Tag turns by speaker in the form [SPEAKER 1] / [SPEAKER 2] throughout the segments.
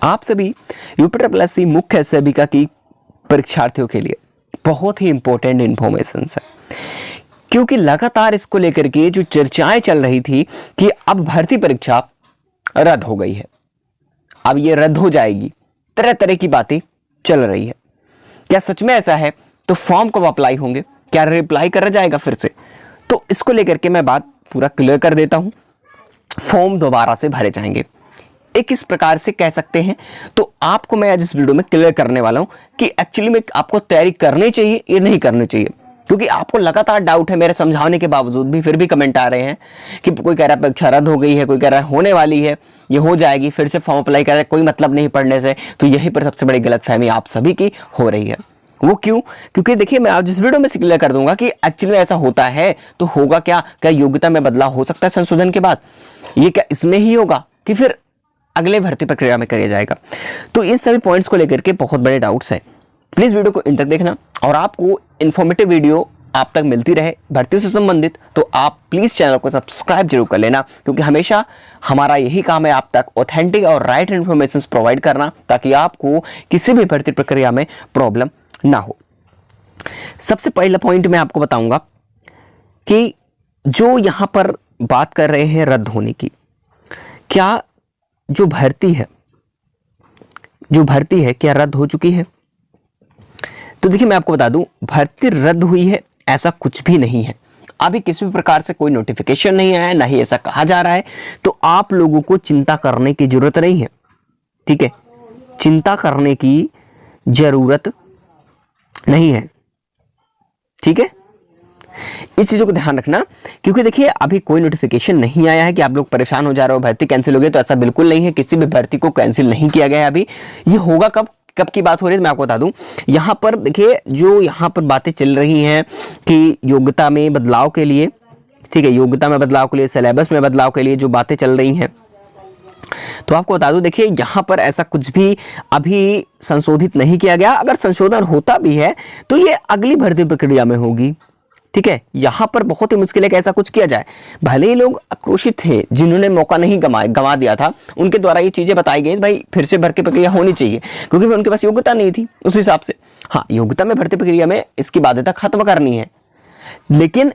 [SPEAKER 1] आप सभी UPSC मुख्य सेविका की परीक्षार्थियों के लिए बहुत ही इंपॉर्टेंट इंफॉर्मेशन है, क्योंकि लगातार इसको लेकर के जो चर्चाएं चल रही थी कि अब भर्ती परीक्षा रद्द हो गई है, अब ये रद्द हो जाएगी, तरह तरह की बातें चल रही है। क्या सच में ऐसा है? तो फॉर्म कब अप्लाई होंगे? क्या रिप्लाई करा जाएगा फिर से? तो इसको लेकर के मैं बात पूरा क्लियर कर देता हूं। फॉर्म दोबारा से भरे जाएंगे, एक इस प्रकार से कह सकते हैं। तो आपको मैं आज इस वीडियो में क्लियर करने वाला हूं कि एक्चुअली में आपको तैयारी करनी चाहिए या नहीं करनी चाहिए, क्योंकि आपको लगातार डाउट है। मेरे समझाने के बावजूद भी फिर भी कमेंट आ रहे हैं कि कोई कह रहा है परीक्षा रद्द हो गई है, कोई कह रहा है होने वाली है, ये हो जाएगी, फिर से फॉर्म अप्लाई कर रहा है, कोई मतलब नहीं पढ़ने से। तो यहीं पर सबसे बड़ी गलतफहमी आप सभी की हो रही है। वो क्यों? क्योंकि देखिए, मैं आज इस वीडियो में क्लियर कर दूंगा कि एक्चुअली में ऐसा होता है तो होगा क्या। क्या योग्यता में बदलाव हो सकता है संशोधन के बाद? ये क्या इसमें ही होगा कि फिर अगले भर्ती प्रक्रिया में किया जाएगा? तो इन सभी पॉइंट्स को लेकर के बहुत बड़े डाउट्स हैं। प्लीज वीडियो को इंटर देखना, और आपको इन्फॉर्मेटिव वीडियो आप तक मिलती रहे भर्ती से संबंधित, तो आप प्लीज चैनल को सब्सक्राइब जरूर कर लेना, क्योंकि हमेशा हमारा यही काम है आप तक ऑथेंटिक और राइट इन्फॉर्मेशन प्रोवाइड करना, ताकि आपको किसी भी भर्ती प्रक्रिया में प्रॉब्लम ना हो। सबसे पहला पॉइंट मैं आपको बताऊंगा कि जो यहां पर बात कर रहे हैं रद्द होने की, क्या जो भर्ती है क्या रद्द हो चुकी है? तो देखिए, मैं आपको बता दूं, भर्ती रद्द हुई है ऐसा कुछ भी नहीं है। अभी किसी भी प्रकार से कोई नोटिफिकेशन नहीं आया है, ना ही ऐसा कहा जा रहा है। तो आप लोगों को चिंता करने की जरूरत नहीं है, ठीक है? चिंता करने की जरूरत नहीं है, ठीक है? इस चीजों को ध्यान रखना, क्योंकि देखिए अभी कोई नोटिफिकेशन नहीं आया है कि आप लोग परेशान हो जा रहे हो भर्ती कैंसिल हो गई। तो ऐसा बिल्कुल नहीं है, किसी भी भर्ती को कैंसिल नहीं किया गया है। अभी ये होगा कब की बात हो रही है मैं आपको बता दूं। यहां पर देखिए, जो यहां पर बातें चल रही हैं कि योग्यता में बदलाव के लिए, ठीक है, योग्यता में बदलाव के लिए, सिलेबस में बदलाव के लिए जो बातें चल रही हैं, तो आपको बता दूं, देखिए यहां पर ऐसा कुछ भी अभी संशोधित नहीं किया गया। अगर संशोधन होता भी है तो ये अगली भर्ती प्रक्रिया में होगी, ठीक है? यहां पर बहुत ही मुश्किल है कि ऐसा कुछ किया जाए। भले ही लोग आक्रोशित थे, जिन्होंने मौका नहीं गंवा दिया था, उनके द्वारा ये चीजें बताई गई, भाई फिर से भर्ती प्रक्रिया होनी चाहिए, क्योंकि उनके पास योग्यता नहीं थी उस हिसाब से। हाँ, योग्यता में भर्ती प्रक्रिया में इसकी बाध्यता खत्म करनी है, लेकिन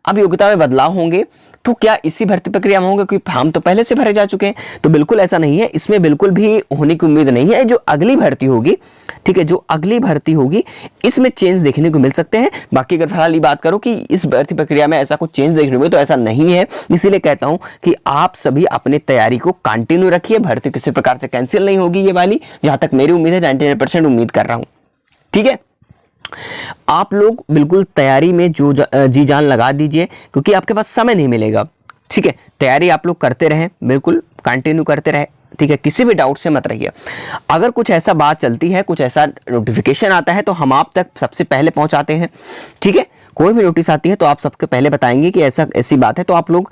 [SPEAKER 1] अब योग्यता में बदलाव होंगे तो क्या इसी भर्ती प्रक्रिया में होंगे? क्योंकि फॉर्म तो पहले से भरे जा चुके हैं। तो बिल्कुल ऐसा नहीं है, इसमें बिल्कुल भी होने की उम्मीद नहीं है। जो अगली भर्ती होगी, ठीक है, जो अगली भर्ती होगी, इसमें चेंज देखने को मिल सकते हैं। बाकी अगर फिलहाल ये बात करो कि इस भर्ती प्रक्रिया में ऐसा कुछ चेंज देखने को मिले, तो ऐसा नहीं है। इसीलिए कहता हूं कि आप सभी अपनी तैयारी को कंटिन्यू रखिए। भर्ती किसी प्रकार से कैंसिल नहीं होगी ये वाली, जहां तक मेरी उम्मीद है, 99% उम्मीद कर रहा हूं, ठीक है? आप लोग बिल्कुल तैयारी में जो जी जान लगा दीजिए, क्योंकि आपके पास समय नहीं मिलेगा, ठीक है? तैयारी आप लोग करते रहें, बिल्कुल कंटिन्यू करते रहें, ठीक है? किसी भी डाउट से मत रहिए। अगर कुछ ऐसा बात चलती है, कुछ ऐसा नोटिफिकेशन आता है, तो हम आप तक सबसे पहले पहुंचाते हैं, ठीक है? कोई भी नोटिस आती है तो आप सबके पहले बताएंगे कि ऐसी बात है, तो आप लोग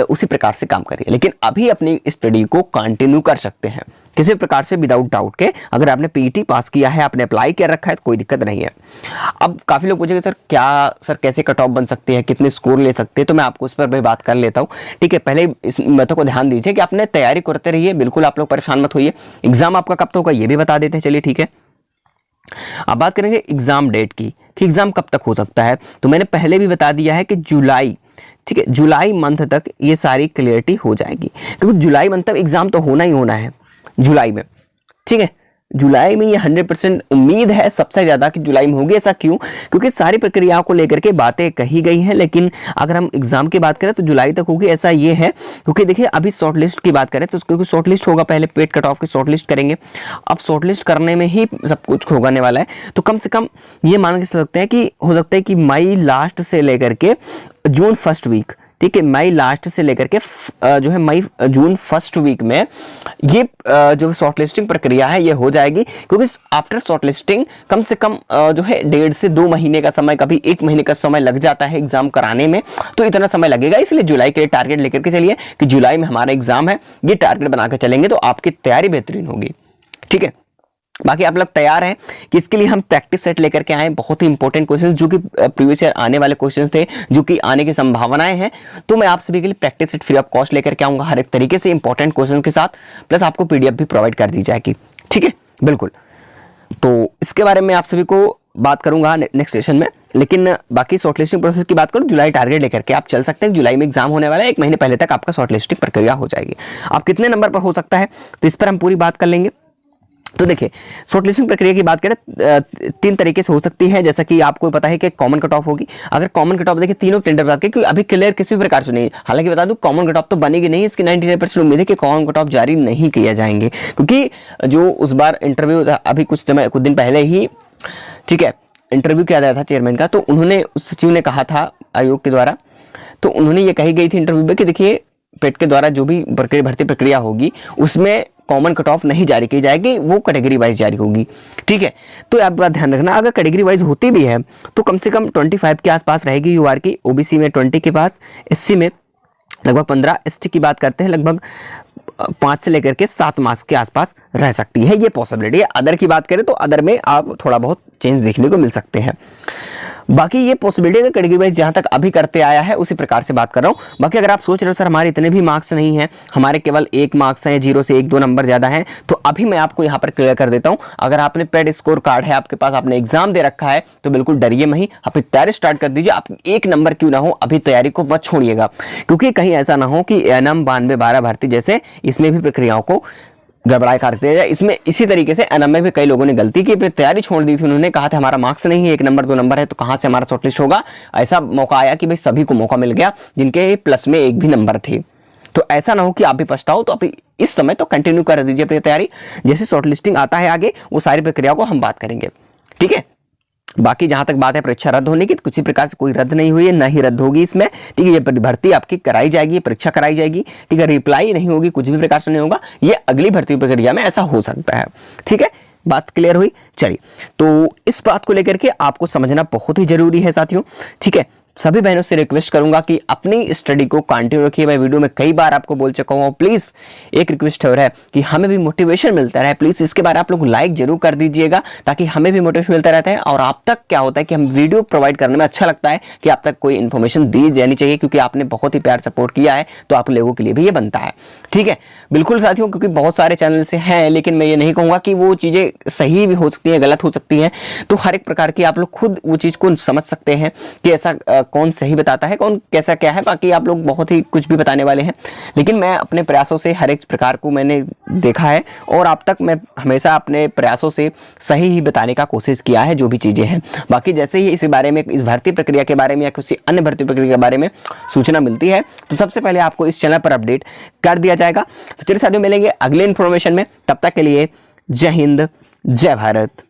[SPEAKER 1] उसी प्रकार से काम करिए। लेकिन अभी अपनी स्टडी को कंटिन्यू कर सकते हैं किसी प्रकार से, विदाउट डाउट के। अगर आपने पीईटी पास किया है, आपने अप्लाई कर रखा है, तो कोई दिक्कत नहीं है। अब काफी लोग पूछेंगे सर कैसे कट ऑफ बन सकती है, कितने स्कोर ले सकते हैं? तो मैं आपको इस पर भी बात कर लेता हूँ, ठीक है? पहले इस बातों को ध्यान दीजिए कि आपने तैयारी करते रहिए, बिल्कुल आप लोग परेशान मत होइए। एग्जाम आपका कब तक होगा ये भी बता देते हैं, चलिए ठीक है? अब बात करेंगे एग्जाम डेट की, कि एग्जाम कब तक हो सकता है। तो मैंने पहले भी बता दिया है कि जुलाई, ठीक है, जुलाई मंथ तक ये सारी क्लियरिटी हो जाएगी, क्योंकि जुलाई मंथ तक एग्जाम तो होना ही होना है जुलाई में, ठीक है? जुलाई में ये 100% उम्मीद है सबसे ज्यादा कि जुलाई में होगी। ऐसा क्यों? क्योंकि सारी प्रक्रियाओं को लेकर के बातें कही गई हैं, लेकिन अगर हम एग्जाम की बात करें तो जुलाई तक होगी, ऐसा ये है। क्योंकि देखिए, अभी शॉर्ट लिस्ट की बात करें तो क्योंकि शॉर्ट लिस्ट होगा, पहले पेड कट ऑफ की शॉर्ट लिस्ट करेंगे। अब शॉर्ट लिस्ट करने में ही सब कुछ होने वाला है। तो कम से कम ये मान के सकते हैं कि हो सकता है कि मई लास्ट से लेकर के जून फर्स्ट वीक, ठीक है, मई लास्ट से लेकर के जो है मई जून फर्स्ट वीक में ये जो शॉर्टलिस्टिंग प्रक्रिया है ये हो जाएगी। क्योंकि आफ्टर शॉर्टलिस्टिंग कम से कम जो है 1.5 से 2 महीने का समय, कभी 1 महीने का समय लग जाता है एग्जाम कराने में। तो इतना समय लगेगा, इसलिए जुलाई के टारगेट लेकर के चलिए कि जुलाई में हमारा एग्जाम है, ये टारगेट बना के चलेंगे तो आपकी तैयारी बेहतरीन होगी, ठीक है? बाकी आप लोग तैयार हैं कि इसके लिए हम प्रैक्टिस सेट लेकर के आए, बहुत ही इंपॉर्टेंट क्वेश्चंस जो कि प्रीवियस ईयर आने वाले क्वेश्चंस थे, जो कि आने की संभावनाएं हैं। तो मैं आप सभी के लिए practice set free of cost लेकर के आऊंगा, हर एक तरीके से इंपॉर्टेंट क्वेश्चंस के साथ, प्लस आपको पीडीएफ भी प्रोवाइड कर दी जाएगी, ठीक है, बिल्कुल। तो इसके बारे में आप सभी को बात करूंगा नेक्स्ट सेशन में, लेकिन बाकी शॉर्टलिस्टिंग प्रोसेस की बात करूं, जुलाई टारगेट लेकर के आप चल सकते हैं। जुलाई में एग्जाम होने वाला है, 1 महीने पहले तक आपका शॉर्टलिस्टिंग प्रक्रिया हो जाएगी। आप कितने नंबर पर हो सकता है, तो इस पर हम पूरी बात कर लेंगे। तो देखिए, शॉर्टलिस्टिंग प्रक्रिया की बात करें 3 तरीके से हो सकती है। जैसा कि आपको पता है कि कॉमन कट ऑफ होगी। अगर कॉमन कट ऑफ देखिए तीनों टेंडर बता के, क्योंकि अभी क्लियर किसी भी प्रकार से नहीं, हालांकि बता दूं कॉमन कट ऑफ तो बनेगी नहीं, इसकी 99% उम्मीद है कि कॉमन कट ऑफ जारी नहीं किया जाएंगे, क्योंकि जो उस बार इंटरव्यू अभी कुछ दिन पहले ही, ठीक है, इंटरव्यू किया गया था चेयरमैन का, तो उन्होंने, उस सचिव ने कहा था आयोग के द्वारा, तो उन्होंने ये कही गई थी इंटरव्यू में कि देखिए पेट के द्वारा जो भी भर्ती प्रक्रिया होगी उसमें कॉमन कट ऑफ नहीं जारी की जाएगी, वो कैटेगरी वाइज जारी होगी। ठीक है, तो आप बात ध्यान रखना, अगर कैटेगरी वाइज होती भी है तो कम से कम 25 के आसपास रहेगी यूआर की, ओबीसी में 20 के पास, एससी में लगभग 15, एसटी की बात करते हैं लगभग 5 से लेकर के 7 मार्क्स के आसपास रह सकती है, ये पॉसिबिलिटी है। अदर की बात करें तो अदर में आप थोड़ा बहुत चेंज देखने को मिल सकते हैं। बाकी ये पॉसिबिलिटी है कैटेगरी वाइज जहां तक अभी करते आया है उसी प्रकार से बात कर रहा हूं। बाकी अगर आप सोच रहे हो सर हमारे इतने भी मार्क्स नहीं हैं, हमारे केवल 1 मार्क्स हैं, 0 से 1-2 नंबर ज्यादा हैं, तो अभी मैं आपको यहां पर क्लियर कर देता हूं। अगर आपने पेड स्कोर कार्ड है आपके पास, आपने एग्जाम दे रखा है, तो बिल्कुल डरिए नहीं, अपनी तैयारी स्टार्ट कर दीजिए। आप 1 नंबर क्यों ना हो, अभी तैयारी को मत छोड़िएगा, क्योंकि कहीं ऐसा ना हो कि एनएम 92-12 भर्ती जैसे इसमें भी प्रक्रियाओं को गड़बड़ाई कर दिया जाए। इसमें इसी तरीके से एनएम में भी कई लोगों ने गलती की, तैयारी छोड़ दी थी, उन्होंने कहा था हमारा मार्क्स नहीं है, 1 नंबर 2 नंबर है, तो कहां से हमारा शॉर्टलिस्ट होगा। ऐसा मौका आया कि भाई सभी को मौका मिल गया जिनके प्लस में 1 भी नंबर थे। तो ऐसा ना हो कि आप भी पछताओ, तो आप इस समय तो कंटिन्यू कर दीजिए अपनी तैयारी। जैसे शॉर्टलिस्टिंग आता है आगे, वो सारी प्रक्रिया को हम बात करेंगे, ठीक है। बाकी जहां तक बात है परीक्षा रद्द होने की, तो किसी प्रकार से कोई रद्द नहीं हुई है, ना ही रद्द होगी इसमें, ठीक है। ये भर्ती आपकी कराई जाएगी, परीक्षा कराई जाएगी, ठीक है। रिप्लाई नहीं होगी, कुछ भी प्रकार से नहीं होगा, ये अगली भर्ती प्रक्रिया में ऐसा हो सकता है, ठीक है। बात क्लियर हुई। चलिए, तो इस बात को लेकर के आपको समझना बहुत ही जरूरी है साथियों, ठीक है। सभी बहनों से रिक्वेस्ट करूंगा कि अपनी स्टडी को कंटिन्यू रखिए। मैं वीडियो में कई बार आपको बोल चुका हूं, प्लीज एक रिक्वेस्ट हो रहा है कि हमें भी मोटिवेशन मिलता रहे, प्लीज इसके बारे में आप लोग लाइक जरूर कर दीजिएगा, ताकि हमें भी मोटिवेशन मिलता रहता है। और आप तक क्या होता है कि हम वीडियो प्रोवाइड करने में अच्छा लगता है कि आप तक कोई इन्फॉर्मेशन दी जानी चाहिए, क्योंकि आपने बहुत ही प्यार सपोर्ट किया है, तो आप लोगों के लिए भी ये बनता है, ठीक है। बिल्कुल साथियों, क्योंकि बहुत सारे चैनल से हैं, लेकिन मैं ये नहीं कहूंगा कि वो चीजें सही भी हो सकती है, गलत हो सकती है, तो हर एक प्रकार की आप लोग खुद वो चीज को समझ सकते हैं कि ऐसा कौन सही बताता है, कौन कैसा क्या है। बाकी आप लोग बहुत ही कुछ भी बताने वाले हैं, लेकिन मैं अपने प्रयासों से हर एक प्रकार को मैंने देखा है, और अब तक मैं हमेशा अपने प्रयासों से सही ही बताने का कोशिश किया है जो भी चीजें हैं। बाकी जैसे ही इस बारे में, इस भर्ती प्रक्रिया के बारे में या किसी अन्य भर्ती प्रक्रिया के बारे में सूचना मिलती है, तो सबसे पहले आपको इस चैनल पर अपडेट कर दिया जाएगा। तो चलिए साथियों, मिलेंगे अगले इन्फॉर्मेशन में, तब तक के लिए जय हिंद, जय भारत।